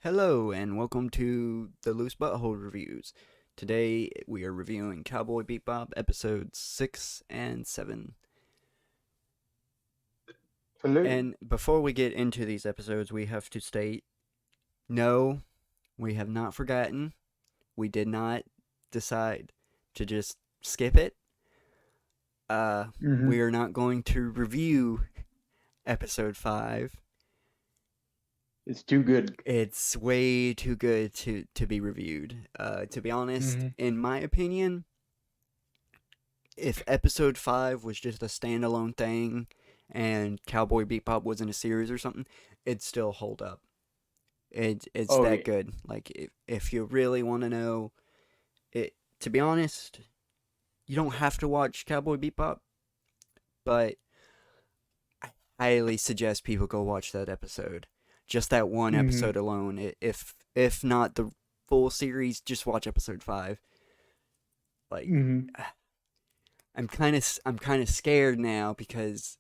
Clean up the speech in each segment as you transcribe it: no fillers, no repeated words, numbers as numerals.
Hello, and welcome to the Loose Butthole Reviews. Today we are reviewing Cowboy Bebop episodes 6 and 7. Hello. And before we get into these episodes, we have to state no, we have not forgotten. We did not decide to just skip it. We hmm are not going to review episode 5. It's too good. It's way too good to be reviewed. To be honest, hmm in my opinion, if episode 5 was just a standalone thing and Cowboy Bebop wasn't a series or something, it'd still hold up. It's Oh that yeah. good. Like, if you really want to know, to be honest, you don't have to watch Cowboy Bebop, but I highly suggest people go watch that episode. Just that one hmm episode alone. If not the full series, just watch episode 5. Like, hmm I'm kind of scared now because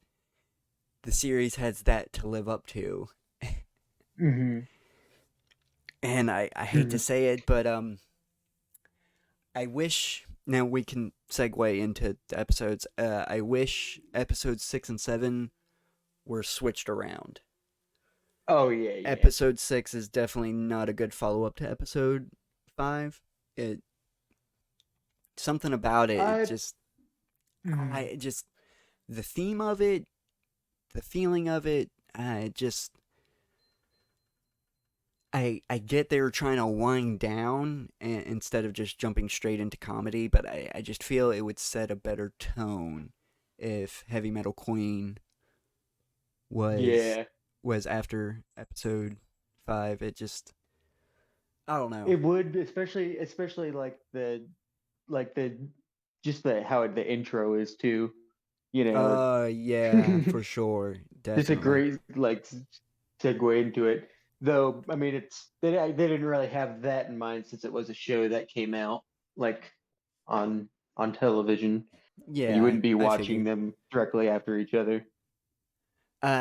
the series has that to live up to. hmm And I hate to hmm say it, but I wish now we can segue into the episodes. I wish episodes 6 and 7 were switched around. Oh yeah, yeah. Episode 6 is definitely not a good follow up to episode 5. It Something about it, I mhm. I just the theme of it, the feeling of it, I just I get they were trying to wind down instead of just jumping straight into comedy, but I just feel it would set a better tone if Heavy Metal Queen was Yeah. was after episode 5. It just I don't know. It would, especially like the just the how the intro is too. You know, Yeah, for sure, just a definitely. great segue into it. Though, I mean, they didn't really have that in mind since it was a show that came out like on on television. And Yeah, you wouldn't be I watching figured. them directly after each other.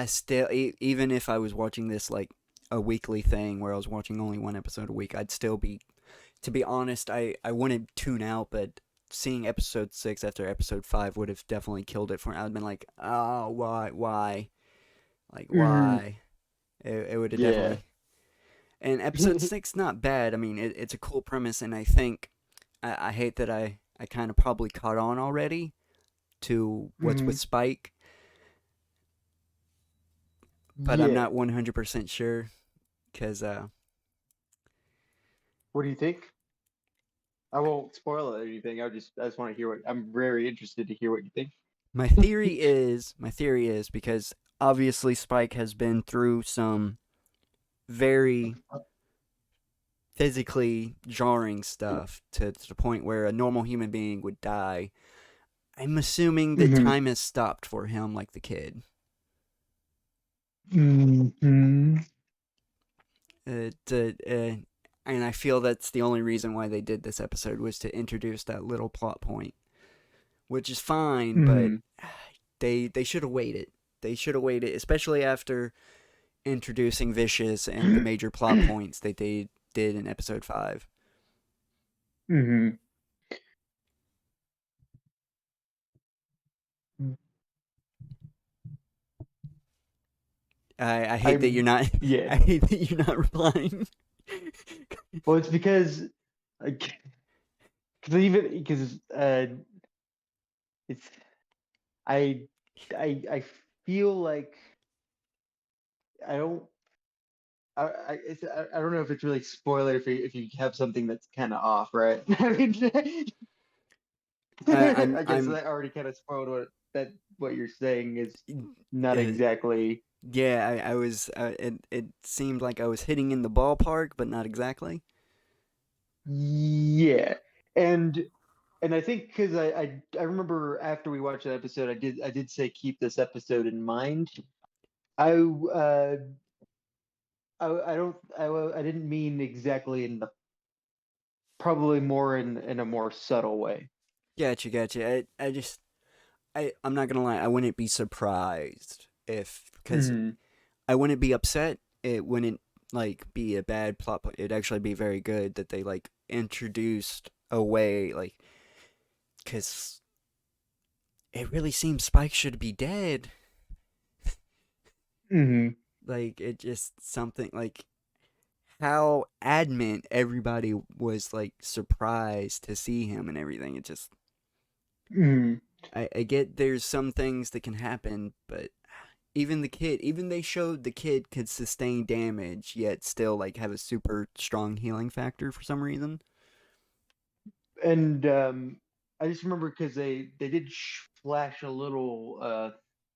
Still, even if I was watching this like a weekly thing where I was watching only one episode a week, I'd still be. To be honest, I wouldn't tune out, but seeing episode 6 after episode 5 would have definitely killed it for me. I'd been like, oh, why, like hmm why? It would have Yeah. definitely. And episode 6 not bad. I mean, it's a cool premise, and I think I hate that I kind of probably caught on already to what's with hmm Spike, but I'm Yeah. not 100% sure because What do you think? I won't spoil anything. I just want to hear what I'm very interested to hear what you think. my theory is because obviously Spike has been through some very physically jarring stuff to the point where a normal human being would die. I'm assuming that hmm time has stopped for him, like the kid. hmm And I feel that's the only reason why they did this episode was to introduce that little plot point, which is fine, but hmm they should have waited. They should have waited, especially after introducing Vicious and the major plot points that they did in episode 5. hmm I hate that I you're not. yeah. I hate that you're not replying. Well, it's because like, because it's I I feel like I don't I don't know if it's really spoiler if you have something that's kind of off, right? I mean, I'm I guess I'm that already kind of spoiled what you're saying is not uh, exactly. yeah. I was. It seemed like I was hitting in the ballpark, but not exactly. Yeah, and I think because I remember after we watched that episode, I did say keep this episode in mind. I I don't I didn't mean exactly in the probably more in a more subtle way. Gotcha. I just I'm not gonna lie. I wouldn't be surprised if because hmm I wouldn't be upset. It wouldn't. like be a bad plot point. It'd actually be very good that they like introduced a way like because it really seems Spike should be dead. Hmm. Like it just something like how adamant everybody was like surprised to see him and everything. It just Hmm. I get there's some things that can happen, but even the kid, even they showed the kid could sustain damage yet still like have a super strong healing factor for some reason. And I just remember because they did flash a little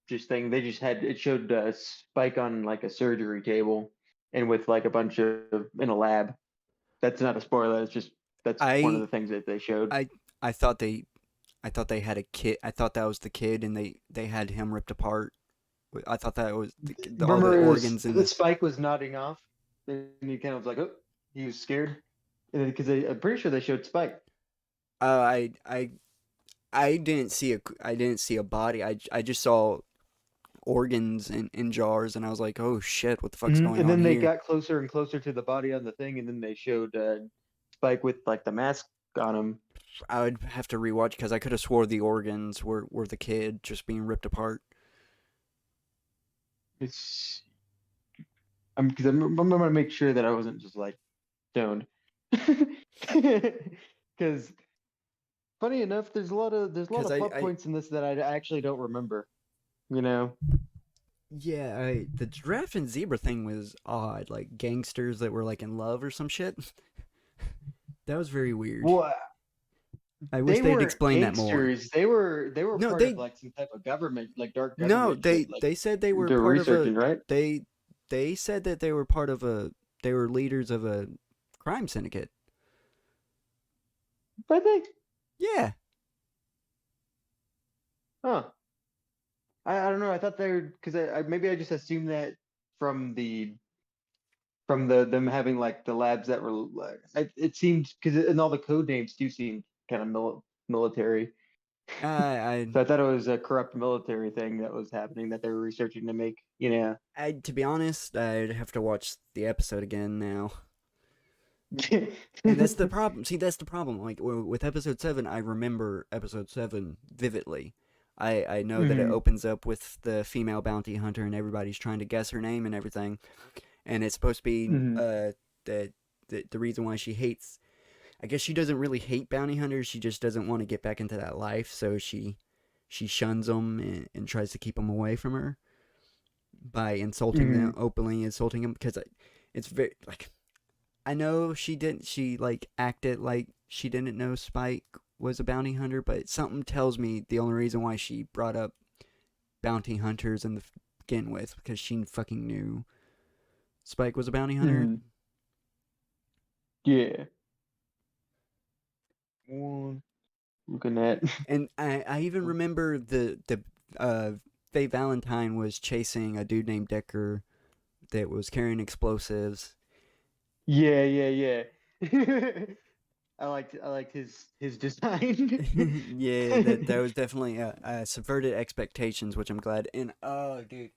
just thing. They just had it showed Spike on like a surgery table and with like a bunch of in a lab. That's not a spoiler. It's just that's one of I the things that they showed. I I thought they had a kid. I thought that was the kid, and they had him ripped apart. I thought that was all the Remember, organs in the the. Spike was nodding off, and he kind of was like, "Oh," he was scared, and because I'm pretty sure they showed Spike. Uh, I I I didn't see a body. I just saw organs in jars, and I was like, oh shit, what the fuck's Mhm. going And on then they here? got closer and closer to the body on the thing, and then they showed Spike with like the mask on him. I would have to rewatch because I could have swore the organs were the kid just being ripped apart. It's I'm gonna make sure that I wasn't just like stoned, because funny enough, there's a lot Because of plot I points in this that I actually don't remember. You know, yeah, the giraffe and zebra thing was odd. Like gangsters that were like in love or some shit. That was very weird. well, I wish they they'd weren't explain that more. gangsters. They were No, part of they like some type of government, like dark no, government shit. Like they said they were they're part of a researching, right? they they said that they were part of a they were leaders of a crime syndicate. I think, Yeah. huh? I don't know. I thought they were because I maybe I just assumed that from the them having like the labs that were like it seemed because and all the code names do seem kind of military. I So I thought it was a corrupt military thing that was happening that they were researching to make. You know. I to be honest, I'd have to watch the episode again now. And that's the problem. See, that's the problem. Like with episode 7, I remember episode 7 vividly. I know that it Hmm. opens up with the female bounty hunter and everybody's trying to guess her name and everything. And it's supposed to be Hmm. the the reason why she hates. I guess she doesn't really hate bounty hunters. She just doesn't want to get back into that life, so she shuns them and tries to keep them away from her by insulting Hmm. them, openly insulting them because it's very like I know she didn't. She like acted like she didn't know Spike was a bounty hunter, but something tells me the only reason why she brought up bounty hunters in the begin with because she fucking knew Spike was a bounty hunter. Hmm. Yeah. One looking at. And I even remember the uh Faye Valentine was chasing a dude named Decker that was carrying explosives. Yeah, yeah, yeah. I liked his design. Yeah, that was definitely subverted expectations, which I'm glad. And oh, dude,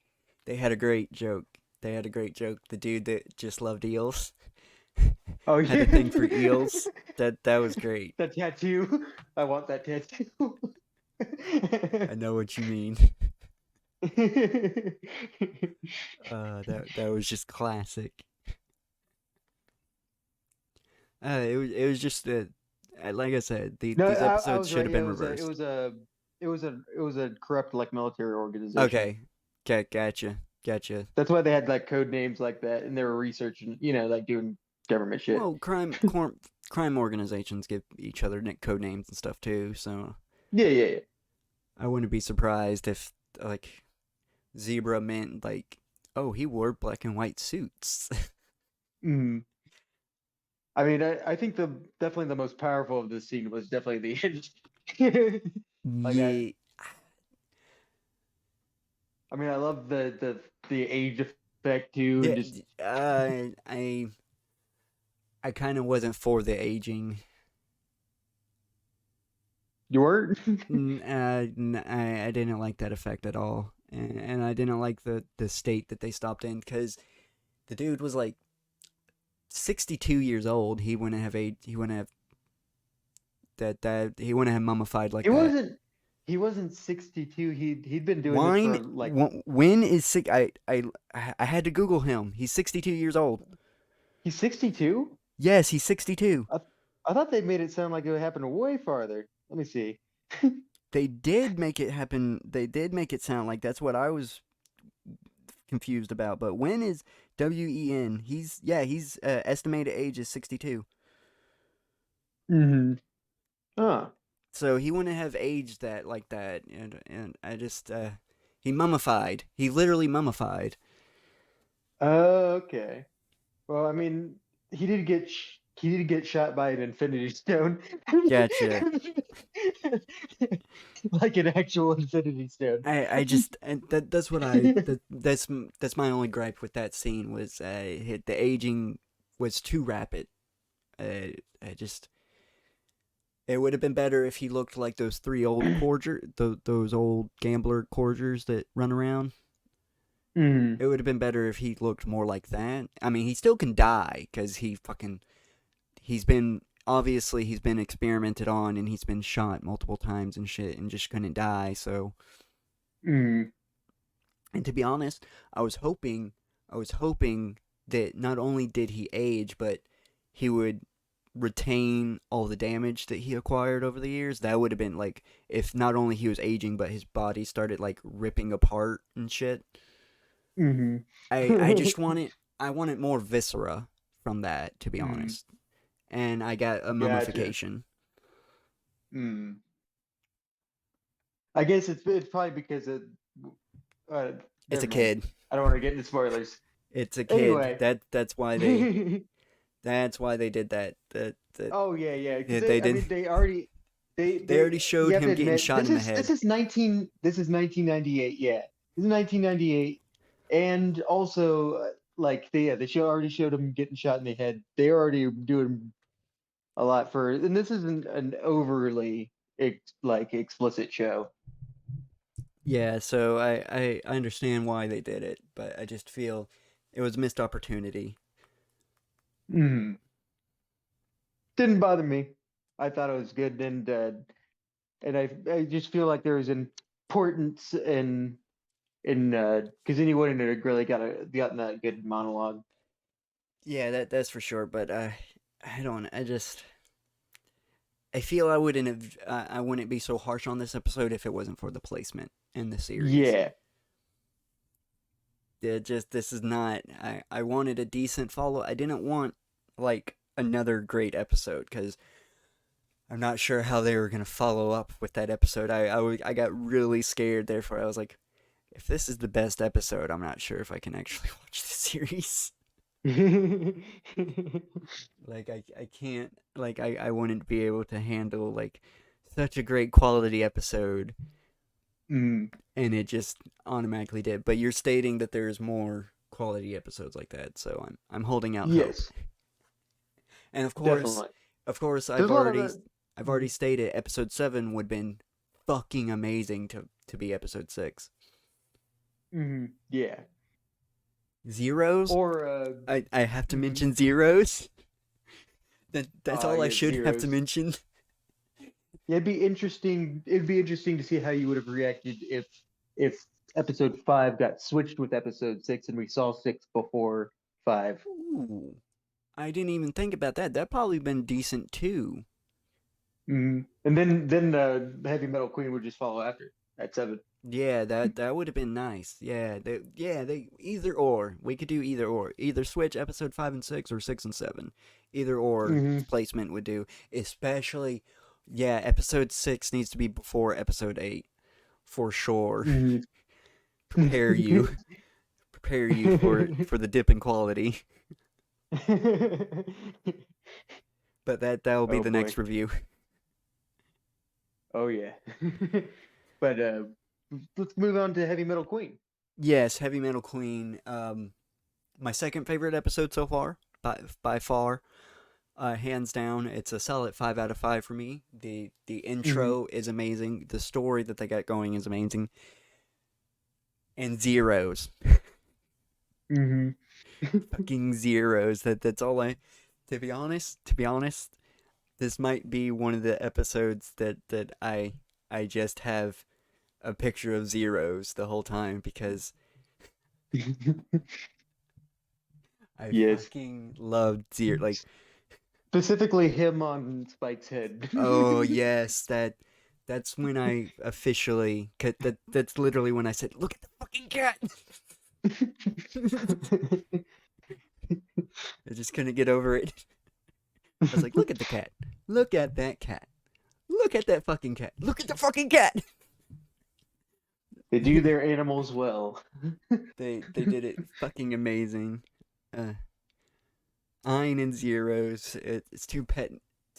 they had a great joke. They had a great joke. The dude that just loved eels Oh had yeah. a thing for eels. That was great. That tattoo. I want that tattoo. I know what you mean. That was just classic. It was just like I said, No, these I episodes was should right. have Yeah, been reversed. it was a corrupt like military organization. Okay, okay, gotcha. That's why they had like code names like that, and they were researching, like doing government shit. Well, crime organizations give each other code names and stuff too, so Yeah, yeah, yeah. I wouldn't be surprised if like zebra meant like, oh, he wore black and white suits. Mm. I mean, I think the definitely the most powerful of this scene was definitely the end. Like Yeah, I mean, I love the age effect too, and yeah. just I kind of wasn't for the aging. you weren't. I didn't like that effect at all, and I didn't like the state that they stopped in because the dude was like 62 years old. He wouldn't have he wouldn't have mummified like He that. wasn't. He wasn't 62. He'd been doing this Wine for like. when is sick? I had to Google him. He's 62 years old. He's 62. Yes, he's 62. I thought they made it sound like it happened way farther. Let me see. They did make it happen. They did make it sound like that's what I was confused about. But when is WEN? He's estimated age is 62. Mm-hmm. Huh. So he wouldn't have aged that like that, and I just he mummified. He literally mummified. Okay. Well, I mean, he did get shot by an Infinity Stone, Gotcha. like an actual Infinity Stone. I just that's what that's my only gripe with that scene was the aging was too rapid. I just it would have been better if he looked like those three old those old gambler corgers that run around. Mm. It would have been better if he looked more like that. I mean, he still can die because he's been obviously he's been experimented on and he's been shot multiple times and shit and just couldn't die. So, Mm. and to be honest, I was hoping that not only did he age, but he would retain all the damage that he acquired over the years. That would have been like if not only he was aging, but his body started like ripping apart and shit. Mm-hmm. I just I wanted more viscera from that, to be Mm. honest. And I got a Gotcha. mummification. Mm. I guess it's probably because It's a never mind. kid. I don't want to get into spoilers. It's a kid. Anyway. That's why they did that. Oh yeah, yeah. Because They I did mean, they already they already you showed have to him getting admit shot in the head. this is 1998. Yeah, this is 1998, and also like they already showed him getting shot in the head. They already doing a lot for, and this isn't an overly like explicit show. Yeah, so I understand why they did it, but I just feel it was a missed opportunity. Mm. Didn't bother me. I thought it was good, and I just feel like there was importance in because then you wouldn't have really gotten that good monologue. Yeah, that's for sure, but I don't I just I feel I wouldn't be so harsh on this episode if it wasn't for the placement in the series. Yeah. This is not. I wanted a decent follow. I didn't want like another great episode because I'm not sure how they were gonna follow up with that episode. I got really scared. Therefore, I was like, if this is the best episode, I'm not sure if I can actually watch the series. Like I can't. Like I wouldn't be able to handle like such a great quality episode, Mm, and it just automatically did. But you're stating that there's more quality episodes like that, so I'm holding out hope. yes, And definitely. of course, There's a lot of I've mhm, already stated episode 7 would have been fucking amazing to be episode 6. yeah. Zeros? Or I have to mhm. mention zeros. That's all I Yeah, should have to zeros. mention. Yeah, it'd be interesting. It'd be interesting to see how you would have reacted if episode 5 got switched with episode 6 and we saw 6 before 5. Ooh, I didn't even think about that. That probably been decent too. And then Heavy Metal Queen would just follow after at 7. Yeah, that would have been nice. They either or. We could do either or. Either switch episode 5 and 6 or 6 and 7. Either or Mm-hmm. placement would do. Especially yeah, episode 6 needs to be before episode 8 for sure. Prepare you. Prepare you for the dip in quality. But that will be Oh the boy. next review. Oh yeah. But let's move on to Heavy Metal Queen. Yes, Heavy Metal Queen. My second favorite episode so far, by far. Hands down, it's a solid 5 out of 5 for me. The Mm-hmm. intro is amazing. The story that they got going is amazing. And zeros. Mm-hmm. Fucking zeros. That's all I. To be honest, this might be one of the episodes that I just have a picture of zeros the whole time because I Yes. fucking loved zero. Like, Specifically him on Spike's head. oh yes, that's when I officially that's literally when I said, "Look at the fucking cat." I just couldn't get over it. I was like, "Look at the cat. Look at that cat. Look at that fucking cat. Look at the fucking cat." They do their animals well. They did it fucking amazing. Uh, Ein and zeros. It's too pet.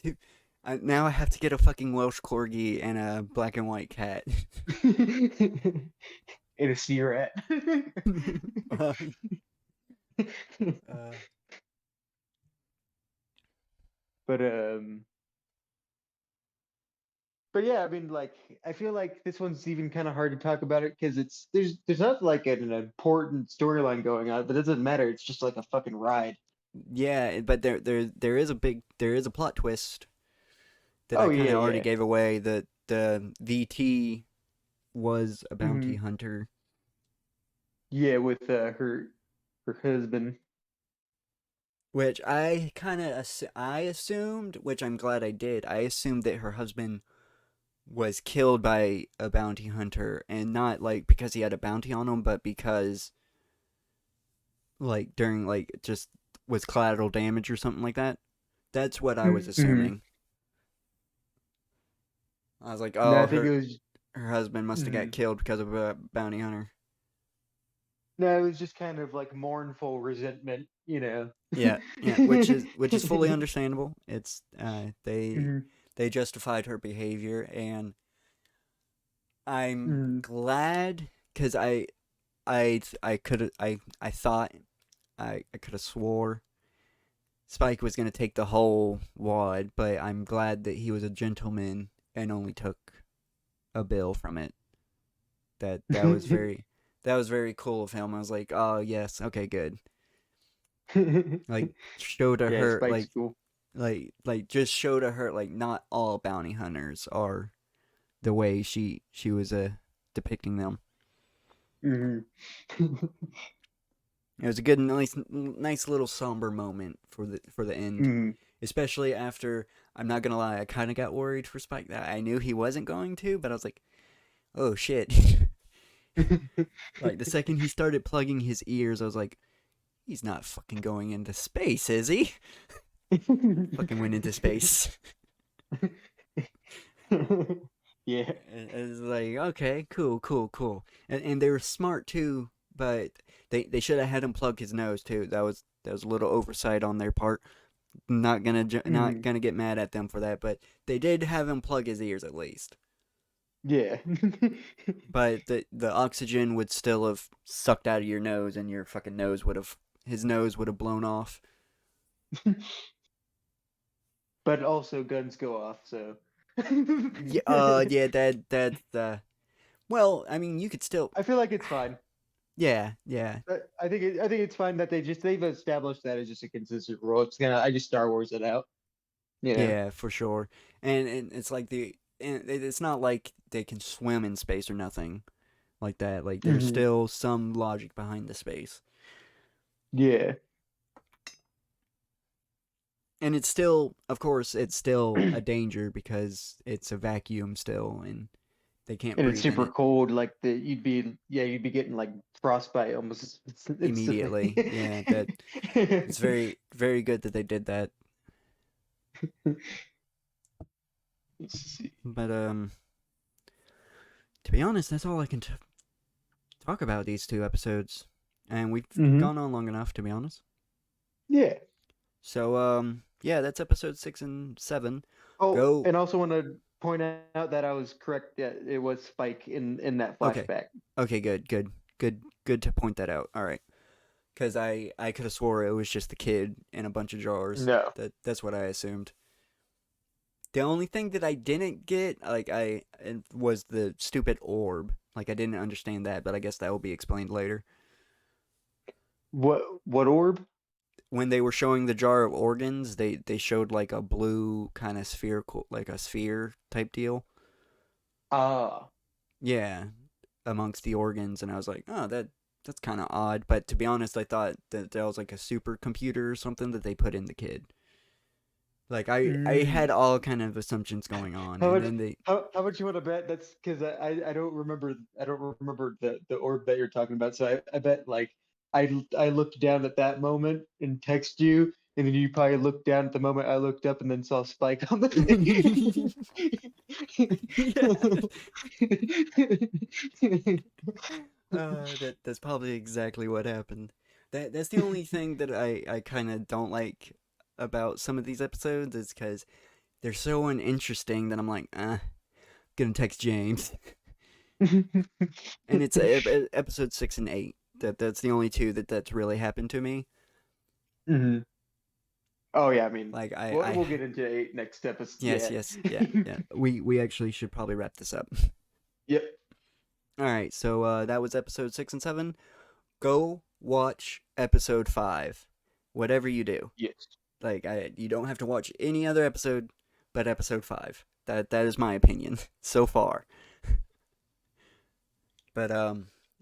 Too. Now I have to get a fucking Welsh corgi and a black and white cat. And a sea rat. uh, uh, But but yeah, I mean, like, I feel like this one's even kind of hard to talk about it because there's not like an important storyline going on, but it doesn't matter. It's just like a fucking ride. yeah, but there is a plot twist that I Oh kind yeah, of already yeah. gave away. That the VT was a bounty Hmm. hunter, Yeah, with her husband. which I kind of I assumed, which I'm glad I did. I assumed that her husband was killed by a bounty hunter, and not like because he had a bounty on him, but because like during like just was collateral damage or something like that. That's what I was Mm-hmm. assuming. I was like, No, I oh, think it was. her husband must have got Mhm. killed because of a bounty hunter. No, it was just kind of like mournful resentment, you know. Yeah, yeah, which is fully understandable. It's Mhm. they justified her behavior, and I'm Mhm. glad because I could I thought I could have swore Spike was gonna take the whole wad, but I'm glad that he was a gentleman and only took a bill from it. That was very cool of him. I was like, oh yes, okay, good. Like show to Yeah, her Spike's cool. like just show to her like not all bounty hunters are the way she was depicting them. Hmm. It was a good nice little somber moment for the end, Hmm. especially after I'm not gonna lie, I kind of got worried for Spike that I knew he wasn't going to, but I was like, oh shit. Like the second he started plugging his ears, I was like, he's not fucking going into space, is he? Fucking went into space. Yeah. It's like, okay, cool, cool, cool. And they were smart too, but they should have had him plug his nose too. That was a little oversight on their part. Not Hmm. gonna get mad at them for that, but they did have him plug his ears at least. Yeah. But the oxygen would still have sucked out of your nose, and your fucking nose would have his nose would have blown off. But also guns go off, so. Yeah, yeah, well, I mean, you could still, I feel like it's fine. yeah, yeah, I think it's fine that they've established that as just a consistent rule. It's gonna I just Star Wars it out, you know. yeah, for sure. And it's like it's not like they can swim in space or nothing like that. Like there's Hmm. still some logic behind the space, Yeah. and it's still, of course, it's still a danger because it's a vacuum still, and they can't And it's breathe in super it cold. Like you'd be getting like frostbite almost instantly. immediately. Yeah, that it's very very good that they did that. Let's see. But to be honest, that's all I can talk about these two episodes, and we've Hmm. gone on long enough to be honest. Yeah. So yeah, that's episode 6 and 7. Oh, Go. and also want to point out that I was correct. Yeah, it was Spike in that Okay. flashback. Okay. Good to point that out. All right. Because I could have swore it was just the kid in a bunch of jars. No. That's what I assumed. The only thing that I didn't get, was the stupid orb. Like I didn't understand that, but I guess that will be explained later. What orb? When they were showing the jar of organs, they showed like a blue kind of spherical, like a sphere type deal. Ah. Yeah, amongst the organs, and I was like, oh, that's kind of odd. But to be honest, I thought that was like a supercomputer or something that they put in the kid. Like I had Mm. all kind of assumptions going on, How and much then they how much you want to bet? That's because I don't remember the orb that you're talking about. So I bet like I looked down at that moment and text you, and then you probably looked down at the moment I looked up and then saw Spike on the yeah, thing. that's probably exactly what happened. That's the only thing that I kind of don't like about some of these episodes is because they're so uninteresting that I'm like, gonna text James, and it's episode 6 and 8. That's the only two that's really happened to me. hmm Oh yeah, I mean, Like we'll get into eight next episode. yes, Yeah. yes, yeah, yeah. We actually should probably wrap this up. Yep. All right, so that was episode 6 and 7. Go watch episode 5, whatever you do. Yes. Like you don't have to watch any other episode but episode 5. That is my opinion so far. But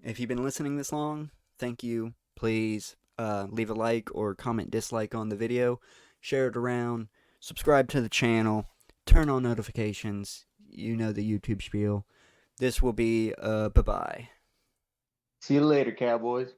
if you've been listening this long, thank you. Please leave a like or comment dislike on the video, share it around, subscribe to the channel, turn on notifications. You know the YouTube spiel. This will be bye bye. See you later, Cowboys.